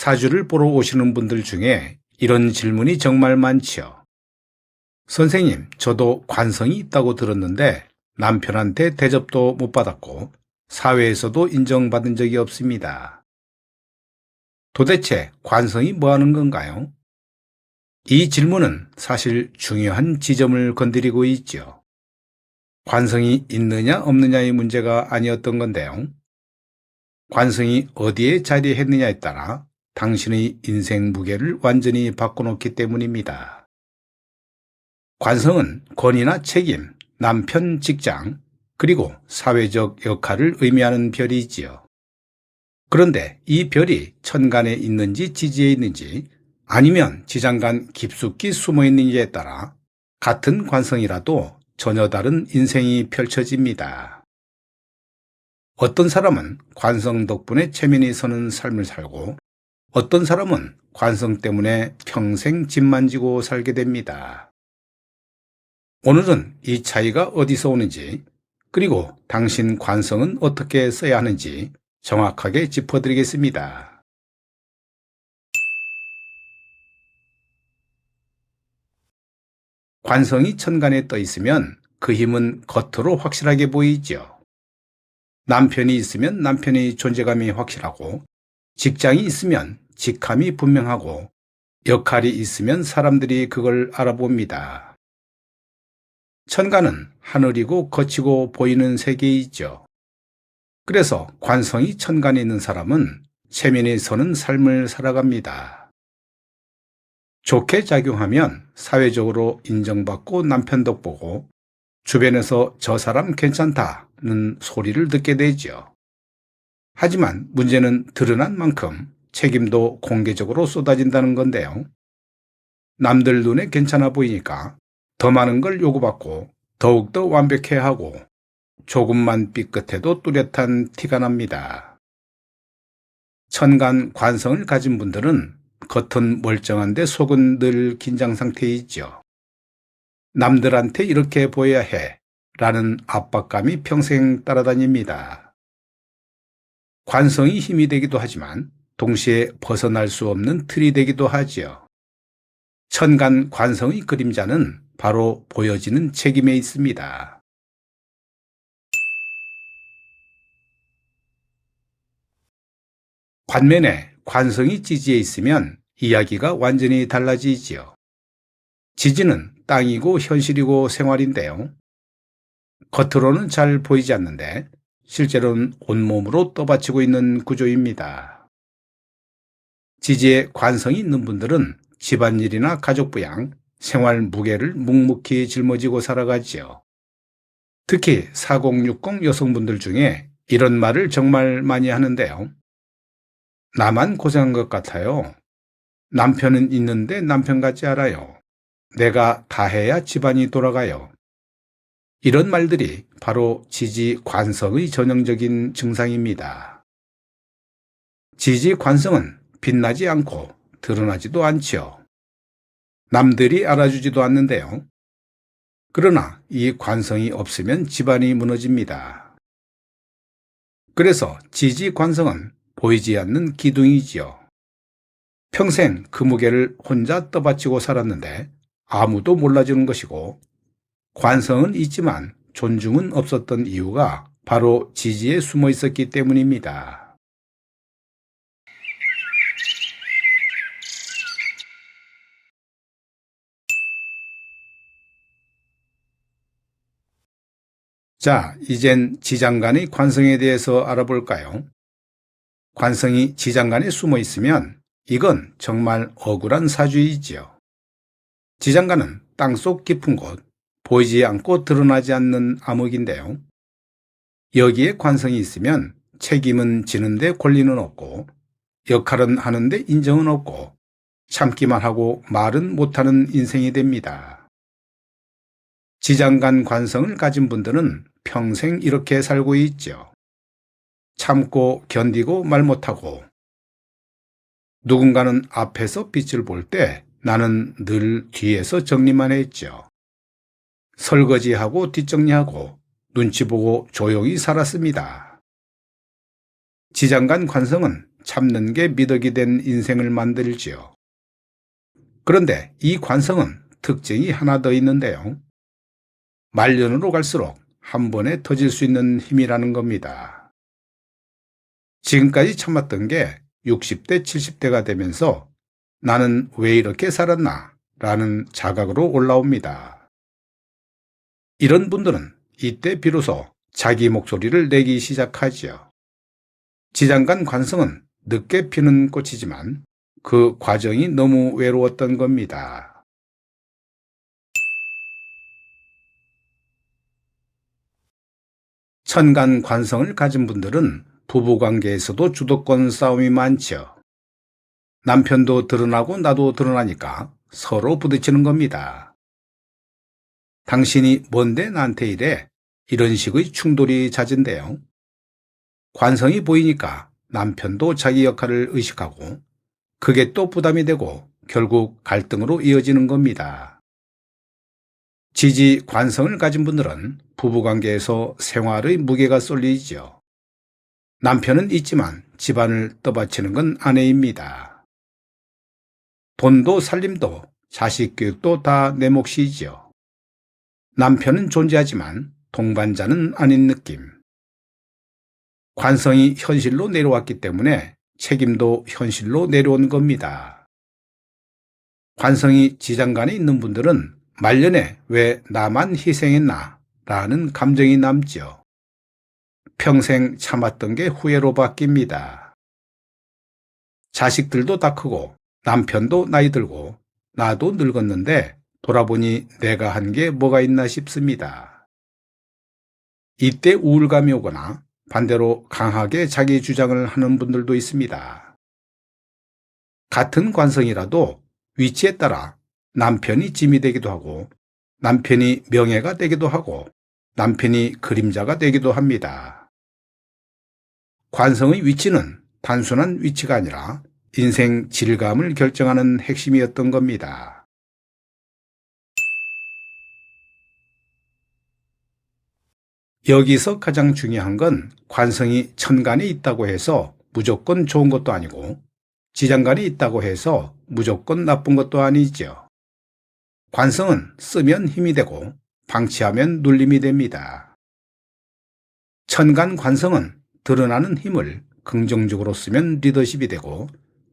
사주를 보러 오시는 분들 중에 이런 질문이 정말 많지요. 선생님, 저도 관성이 있다고 들었는데 남편한테 대접도 못 받았고 사회에서도 인정받은 적이 없습니다. 도대체 관성이 뭐 하는 건가요? 이 질문은 사실 중요한 지점을 건드리고 있죠. 관성이 있느냐 없느냐의 문제가 아니었던 건데요. 관성이 어디에 자리했느냐에 따라 당신의 인생 무게를 완전히 바꿔놓기 때문입니다. 관성은 권위나 책임, 남편, 직장, 그리고 사회적 역할을 의미하는 별이지요. 그런데 이 별이 천간에 있는지 지지에 있는지 아니면 지장간 깊숙이 숨어 있는지에 따라 같은 관성이라도 전혀 다른 인생이 펼쳐집니다. 어떤 사람은 관성 덕분에 체면이 서는 삶을 살고 어떤 사람은 관성 때문에 평생 짐만 지고 살게 됩니다. 오늘은 이 차이가 어디서 오는지 그리고 당신 관성은 어떻게 써야 하는지 정확하게 짚어드리겠습니다. 관성이 천간에 떠 있으면 그 힘은 겉으로 확실하게 보이죠. 남편이 있으면 남편의 존재감이 확실하고 직장이 있으면 직함이 분명하고 역할이 있으면 사람들이 그걸 알아봅니다. 천간은 하늘이고 거치고 보이는 세계이죠. 그래서 관성이 천간에 있는 사람은 체면에 서는 삶을 살아갑니다. 좋게 작용하면 사회적으로 인정받고 남편 덕보고 주변에서 저 사람 괜찮다는 소리를 듣게 되죠. 하지만 문제는 드러난 만큼 책임도 공개적으로 쏟아진다는 건데요. 남들 눈에 괜찮아 보이니까 더 많은 걸 요구받고 더욱더 완벽해야 하고 조금만 삐끗해도 뚜렷한 티가 납니다. 천간 관성을 가진 분들은 겉은 멀쩡한데 속은 늘 긴장 상태에 있죠. 남들한테 이렇게 보여야 해 라는 압박감이 평생 따라다닙니다. 관성이 힘이 되기도 하지만 동시에 벗어날 수 없는 틀이 되기도 하지요. 천간 관성의 그림자는 바로 보여지는 책임에 있습니다. 반면에 관성이 지지에 있으면 이야기가 완전히 달라지지요. 지지는 땅이고 현실이고 생활인데요. 겉으로는 잘 보이지 않는데 실제로는 온몸으로 떠받치고 있는 구조입니다. 지지에 관성이 있는 분들은 집안일이나 가족부양, 생활 무게를 묵묵히 짊어지고 살아가지요. 특히 4060 여성분들 중에 이런 말을 정말 많이 하는데요. 나만 고생한 것 같아요. 남편은 있는데 남편 같지 않아요. 내가 다 해야 집안이 돌아가요. 이런 말들이 바로 지지 관성의 전형적인 증상입니다. 지지 관성은 빛나지 않고 드러나지도 않지요. 남들이 알아주지도 않는데요. 그러나 이 관성이 없으면 집안이 무너집니다. 그래서 지지 관성은 보이지 않는 기둥이지요. 평생 그 무게를 혼자 떠받치고 살았는데 아무도 몰라주는 것이고 관성은 있지만 존중은 없었던 이유가 바로 지지에 숨어 있었기 때문입니다. 자, 이젠 지장간의 관성에 대해서 알아볼까요? 관성이 지장간에 숨어 있으면 이건 정말 억울한 사주이지요. 지장간은 땅속 깊은 곳, 보이지 않고 드러나지 않는 암흑인데요. 여기에 관성이 있으면 책임은 지는데 권리는 없고 역할은 하는데 인정은 없고 참기만 하고 말은 못하는 인생이 됩니다. 지장간 관성을 가진 분들은 평생 이렇게 살고 있죠. 참고 견디고 말 못하고 누군가는 앞에서 빛을 볼 때 나는 늘 뒤에서 정리만 했죠. 설거지하고 뒷정리하고 눈치 보고 조용히 살았습니다. 지장간 관성은 참는 게 미덕이 된 인생을 만들지요. 그런데 이 관성은 특징이 하나 더 있는데요. 말년으로 갈수록 한 번에 터질 수 있는 힘이라는 겁니다. 지금까지 참았던 게 60대, 70대가 되면서 나는 왜 이렇게 살았나? 라는 자각으로 올라옵니다. 이런 분들은 이때 비로소 자기 목소리를 내기 시작하지요. 지장간 관성은 늦게 피는 꽃이지만 그 과정이 너무 외로웠던 겁니다. 천간 관성을 가진 분들은 부부관계에서도 주도권 싸움이 많죠. 남편도 드러나고 나도 드러나니까 서로 부딪히는 겁니다. 당신이 뭔데 나한테 이래? 이런 식의 충돌이 잦은데요. 관성이 보이니까 남편도 자기 역할을 의식하고 그게 또 부담이 되고 결국 갈등으로 이어지는 겁니다. 지지 관성을 가진 분들은 부부관계에서 생활의 무게가 쏠리죠. 남편은 있지만 집안을 떠받치는 건 아내입니다. 돈도 살림도 자식 교육도 다 내 몫이지요. 남편은 존재하지만 동반자는 아닌 느낌. 관성이 현실로 내려왔기 때문에 책임도 현실로 내려온 겁니다. 관성이 지장간에 있는 분들은 말년에 왜 나만 희생했나 라는 감정이 남죠. 평생 참았던 게 후회로 바뀝니다. 자식들도 다 크고 남편도 나이 들고 나도 늙었는데 돌아보니 내가 한 게 뭐가 있나 싶습니다. 이때 우울감이 오거나 반대로 강하게 자기 주장을 하는 분들도 있습니다. 같은 관성이라도 위치에 따라 남편이 짐이 되기도 하고 남편이 명예가 되기도 하고 남편이 그림자가 되기도 합니다. 관성의 위치는 단순한 위치가 아니라 인생 질감을 결정하는 핵심이었던 겁니다. 여기서 가장 중요한 건 관성이 천간에 있다고 해서 무조건 좋은 것도 아니고 지장간에 있다고 해서 무조건 나쁜 것도 아니죠. 관성은 쓰면 힘이 되고 방치하면 눌림이 됩니다. 천간 관성은 드러나는 힘을 긍정적으로 쓰면 리더십이 되고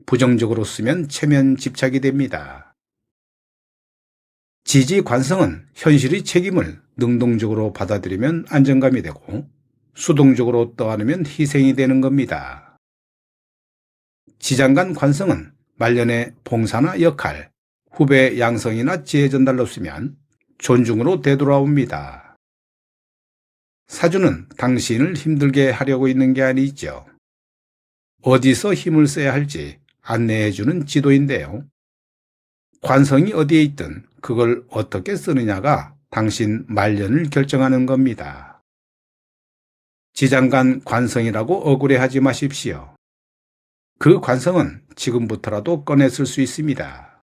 부정적으로 쓰면 체면 집착이 됩니다. 지지 관성은 현실의 책임을 능동적으로 받아들이면 안정감이 되고 수동적으로 떠안으면 희생이 되는 겁니다. 지장간 관성은 말년에 봉사나 역할, 후배 양성이나 지혜 전달로 쓰면 존중으로 되돌아옵니다. 사주는 당신을 힘들게 하려고 있는 게 아니죠. 어디서 힘을 써야 할지 안내해주는 지도인데요. 관성이 어디에 있든 그걸 어떻게 쓰느냐가 당신 말년을 결정하는 겁니다. 지장간 관성이라고 억울해하지 마십시오. 그 관성은 지금부터라도 꺼내 쓸 수 있습니다.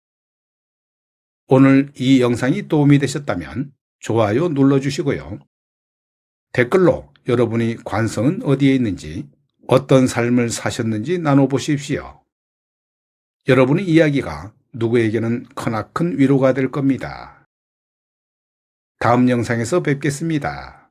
오늘 이 영상이 도움이 되셨다면 좋아요 눌러주시고요. 댓글로 여러분이 관성은 어디에 있는지, 어떤 삶을 사셨는지 나눠보십시오. 여러분의 이야기가 누구에게는 크나큰 위로가 될 겁니다. 다음 영상에서 뵙겠습니다.